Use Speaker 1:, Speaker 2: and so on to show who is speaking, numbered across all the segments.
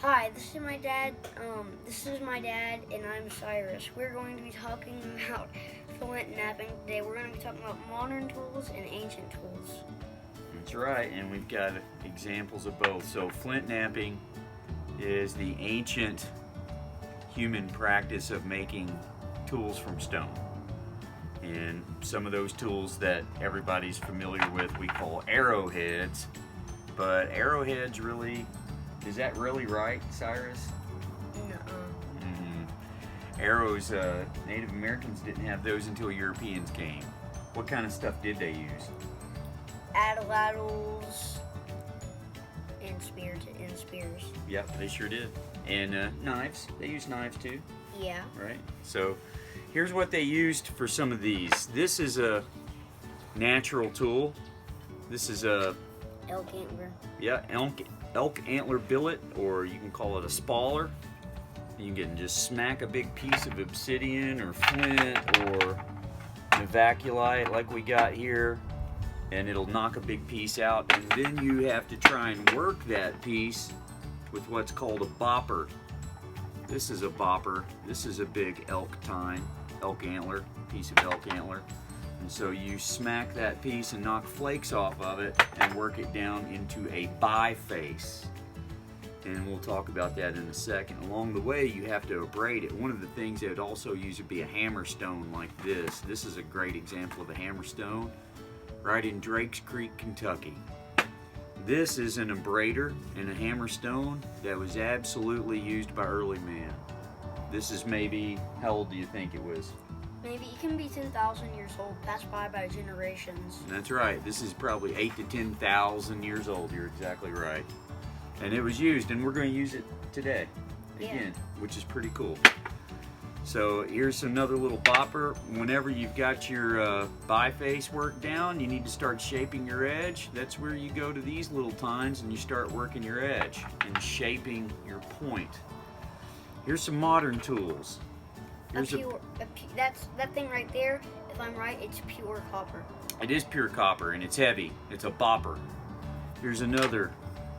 Speaker 1: Hi, this is my dad. And I'm Cyrus. We're going to be talking about Flint Knapping today. We're going to be talking about modern tools and ancient tools.
Speaker 2: That's right, and we've got examples of both. So Flint Knapping is the ancient human practice of making tools from stone. And some of those tools that everybody's familiar with we call arrowheads. But arrowheads really, is that really right, Cyrus?
Speaker 1: Nuh-uh.
Speaker 2: Arrows, Native Americans didn't have those until Europeans came. What kind of stuff did they use?
Speaker 1: Atlatls and spears.
Speaker 2: Yep, they sure did. And knives. They used knives too.
Speaker 1: Yeah.
Speaker 2: Right? So here's what they used for some of these. This is a natural tool. This is a
Speaker 1: Elk antler.
Speaker 2: Yeah, elk antler billet, or you can call it a spaller. You can just smack a big piece of obsidian or flint or novaculite like we got here, and it'll knock a big piece out. And then you have to try and work that piece with what's called a bopper. This is a bopper. This is a big elk antler, piece of elk antler. And so you smack that piece and knock flakes off of it and work it down into a biface. And we'll talk about that in a second. Along the way, you have to abrade it. One of the things they would also use would be a hammerstone like this. This is a great example of a hammerstone right in Drakes Creek, Kentucky. This is an abrader and a hammerstone that was absolutely used by early man. This is maybe, how old do you think it was?
Speaker 1: Maybe it can be 10,000 years old, passed by generations.
Speaker 2: That's right. This is probably 8,000 to 10,000 years old. You're exactly right. And it was used, and we're going to use it today again, which is pretty cool. So here's another little bopper. Whenever you've got your biface worked down, you need to start shaping your edge. That's where you go to these little tines and you start working your edge and shaping your point. Here's some modern tools.
Speaker 1: That thing right there, if I'm right, it's pure copper.
Speaker 2: It is pure copper, and it's heavy. It's a bopper. Here's another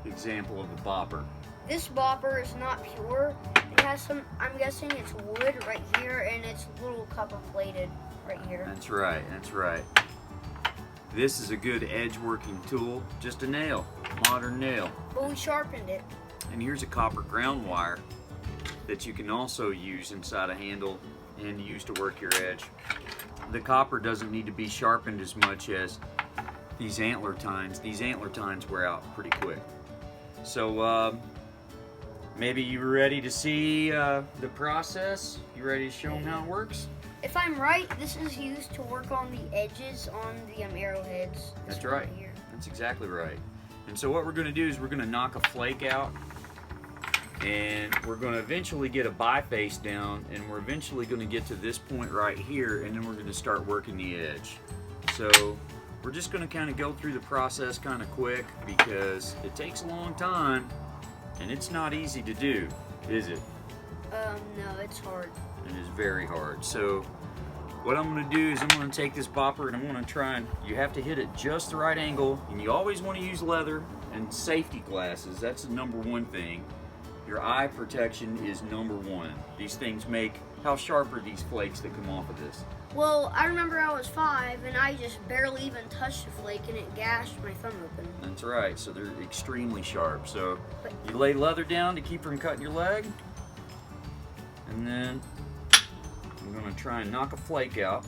Speaker 2: example of a bopper.
Speaker 1: This bopper is not pure. It has some, I'm guessing it's wood right here, and it's a little copper plated right here.
Speaker 2: That's right, that's right. This is a good edge working tool, just a nail, modern nail.
Speaker 1: But we sharpened it.
Speaker 2: And here's a copper ground wire that you can also use inside a handle and use to work your edge. The copper doesn't need to be sharpened as much as these antler tines. These antler tines wear out pretty quick. So maybe you're ready to see the process? You ready to show them how it works?
Speaker 1: If I'm right, this is used to work on the edges on the arrowheads.
Speaker 2: That's right. Here. That's exactly right. And so what we're going to do is we're going to knock a flake out, and we're going to eventually get a biface down, and we're eventually going to get to this point right here, and then we're going to start working the edge. So we're just going to kind of go through the process kind of quick because it takes a long time and it's not easy to do, is it?
Speaker 1: No, it's hard.
Speaker 2: It is very hard. So what I'm going to do is I'm going to take this bopper and I'm going to try and, you have to hit it just the right angle, and you always want to use leather and safety glasses. That's the number one thing. Your eye protection is number one. These things make, how sharp are these flakes that come off of this?
Speaker 1: Well, I remember I was 5 and I just barely even touched the flake and it gashed my thumb open.
Speaker 2: That's right, so they're extremely sharp. So you lay leather down to keep from cutting your leg, and then I'm gonna try and knock a flake out.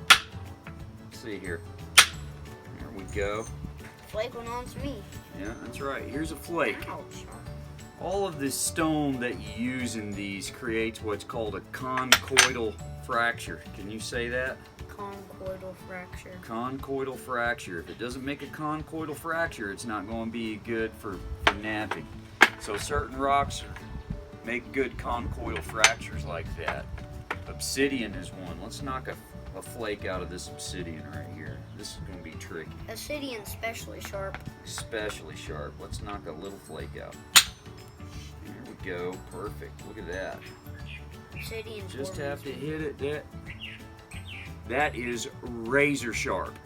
Speaker 2: Let's see here. There we go.
Speaker 1: Flake went on to me.
Speaker 2: Yeah, that's right. Here's a flake.
Speaker 1: Ouch.
Speaker 2: All of this stone that you use in these creates what's called a conchoidal fracture. Can you say that?
Speaker 1: Conchoidal fracture.
Speaker 2: Conchoidal fracture. If it doesn't make a conchoidal fracture, it's not going to be good for knapping. So certain rocks make good conchoidal fractures like that. Obsidian is one. Let's knock a flake out of this obsidian right here. This is going to be tricky.
Speaker 1: Obsidian's especially sharp.
Speaker 2: Especially sharp. Let's knock a little flake out. There we go. Perfect. Look at that.
Speaker 1: Obsidian's
Speaker 2: Just have to hit it. That is razor sharp.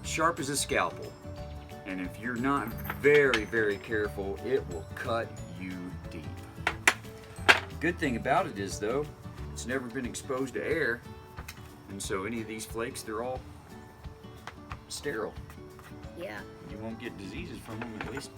Speaker 2: Sharp as a scalpel. And if you're not very, very careful, it will cut you deep. Good thing about it is, though, it's never been exposed to air, and so any of these flakes, they're all sterile.
Speaker 1: Yeah.
Speaker 2: You won't get diseases from them, at least.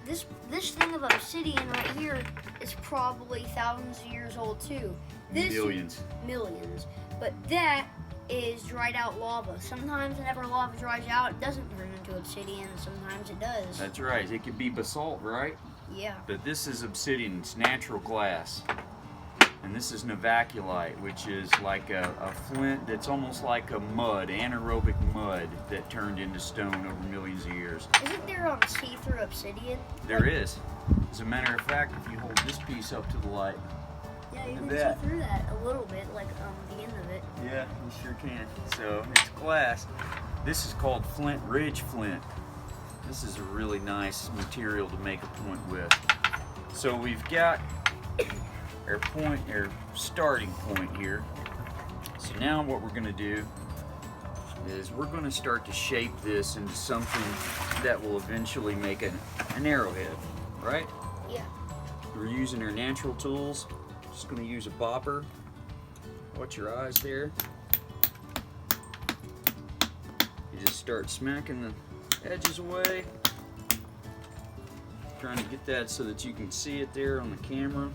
Speaker 1: This thing of obsidian right here is probably thousands of years old too.
Speaker 2: Millions.
Speaker 1: Millions. But that is dried out lava. Sometimes whenever lava dries out, it doesn't turn into obsidian. Sometimes it does.
Speaker 2: That's right. It could be basalt, right?
Speaker 1: Yeah.
Speaker 2: But this is obsidian. It's natural glass. And this is novaculite, which is like a flint that's almost like a mud, anaerobic mud that turned into stone over millions of years.
Speaker 1: Isn't there see-through obsidian?
Speaker 2: There is. As a matter of fact, if you hold this piece up to the light.
Speaker 1: Yeah, you
Speaker 2: Look
Speaker 1: can
Speaker 2: at
Speaker 1: see through that a little bit, like the end of it.
Speaker 2: Yeah, you sure can. So it's glass. This is called Flint Ridge flint. This is a really nice material to make a point with. So we've got our starting point here. So now what we're going to do is we're going to start to shape this into something that will eventually make an arrowhead, right?
Speaker 1: Yeah.
Speaker 2: We're using our natural tools. Just going to use a bopper. Watch your eyes there. You just start smacking the edges away. Trying to get that so that you can see it there on the camera.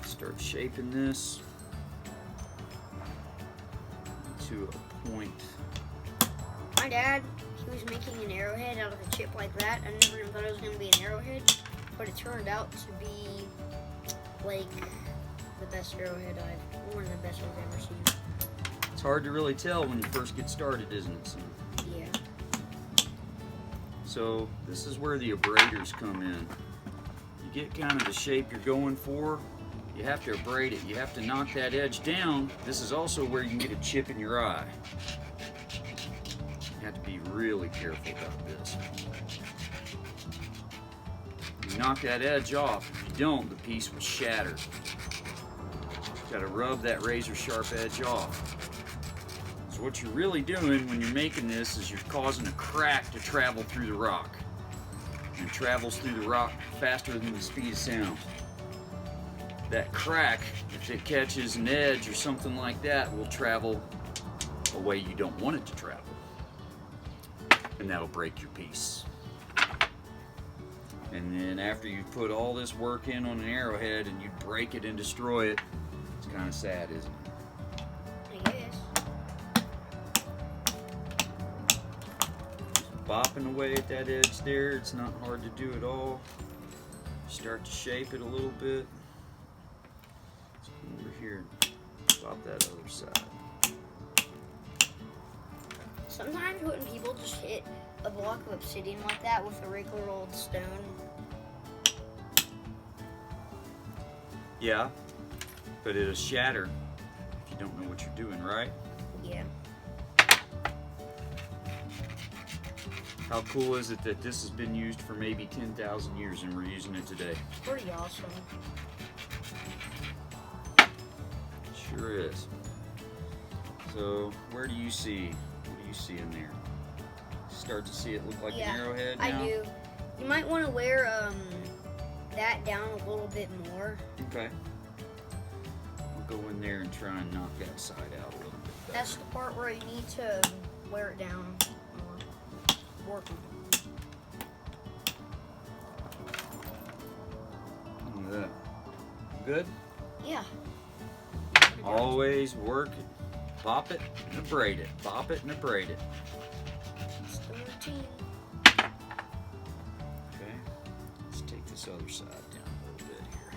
Speaker 2: Start shaping this to a point.
Speaker 1: My dad, he was making an arrowhead out of a chip like that. I never even thought it was going to be an arrowhead, but it turned out to be like the best arrowhead one of the best I've ever seen.
Speaker 2: It's hard to really tell when you first get started, isn't it, son?
Speaker 1: Yeah.
Speaker 2: So this is where the abraders come in. You get kind of the shape you're going for, you have to abrade it. You have to knock that edge down. This is also where you can get a chip in your eye. You have to be really careful about this. You knock that edge off. If you don't, the piece will shatter. You've got to rub that razor sharp edge off. So what you're really doing when you're making this is you're causing a crack to travel through the rock. And it travels through the rock faster than the speed of sound. That crack, if it catches an edge or something like that, will travel a way you don't want it to travel. And that'll break your piece. And then after you've put all this work in on an arrowhead and you break it and destroy it, it's kind of sad, isn't it?
Speaker 1: I guess.
Speaker 2: Just bopping away at that edge there, it's not hard to do at all. Start to shape it a little bit. Let's come over here and bop that other side.
Speaker 1: Sometimes when people just hit a block of obsidian like that with a regular old stone.
Speaker 2: Yeah, but it'll shatter if you don't know what you're doing, right?
Speaker 1: Yeah.
Speaker 2: How cool is it that this has been used for maybe 10,000 years and we're using it today?
Speaker 1: It's pretty awesome.
Speaker 2: Sure is. So, where do you see? What do you see in there? Start to see it look like an arrowhead now?
Speaker 1: I do. You might want to wear that down a little bit more.
Speaker 2: Okay. We'll go in there and try and knock that side out a little bit better.
Speaker 1: That's the part where you need to wear it down more. Work on it.
Speaker 2: Look at that. Good?
Speaker 1: Yeah.
Speaker 2: Always work it. Bop it and abrade it. Bop it and abrade it.
Speaker 1: It's the routine.
Speaker 2: Okay. Let's take this other side down a little bit here.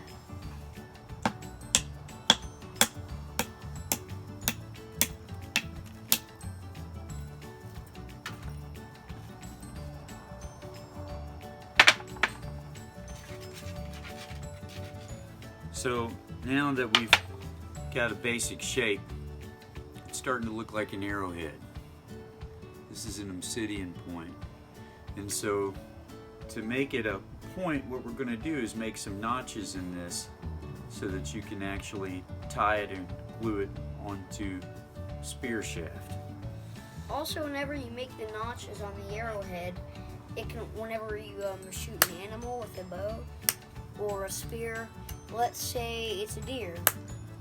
Speaker 2: So now that we've got a basic shape, it's starting to look like an arrowhead. This is an obsidian point. And so to make it a point, what we're going to do is make some notches in this so that you can actually tie it and glue it onto spear shaft.
Speaker 1: Also, whenever you make the notches on the arrowhead, it can, whenever you shoot an animal with a bow or a spear, let's say it's a deer,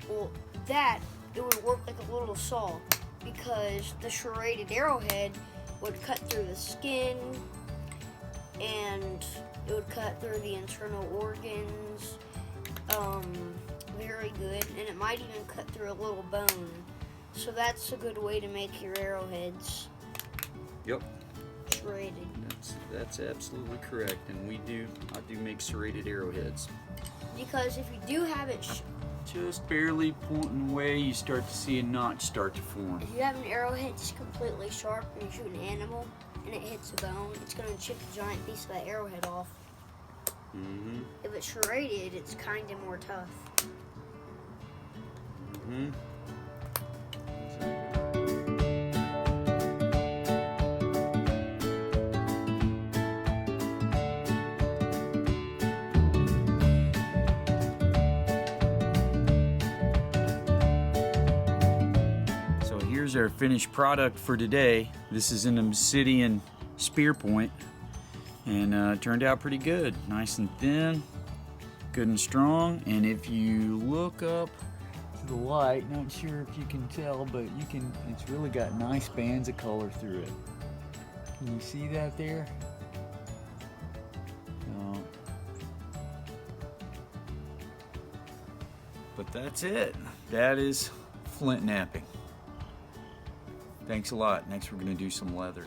Speaker 1: well, it would work like a little saw, because the serrated arrowhead would cut through the skin, and it would cut through the internal organs, very good, and it might even cut through a little bone. So that's a good way to make your arrowheads.
Speaker 2: Yep.
Speaker 1: Serrated.
Speaker 2: That's absolutely correct, and I do make serrated arrowheads.
Speaker 1: Because if you do have it,
Speaker 2: Just barely pointing away, you start to see a notch start to form.
Speaker 1: if you have an arrowhead just completely sharp and you shoot an animal and it hits a bone, it's going to chip a giant piece of that arrowhead off.
Speaker 2: Mm-hmm.
Speaker 1: If it's serrated, it's kind of more tough.
Speaker 2: Mm-hmm. So here's our finished product for today. This is an Obsidian spear point, and it turned out pretty good. Nice and thin, good and strong. And if you look up to the light, not sure if you can tell, but it's really got nice bands of color through it. Can you see that there? No. But that's it. That is flint knapping. Thanks a lot. Next we're going to do some leather.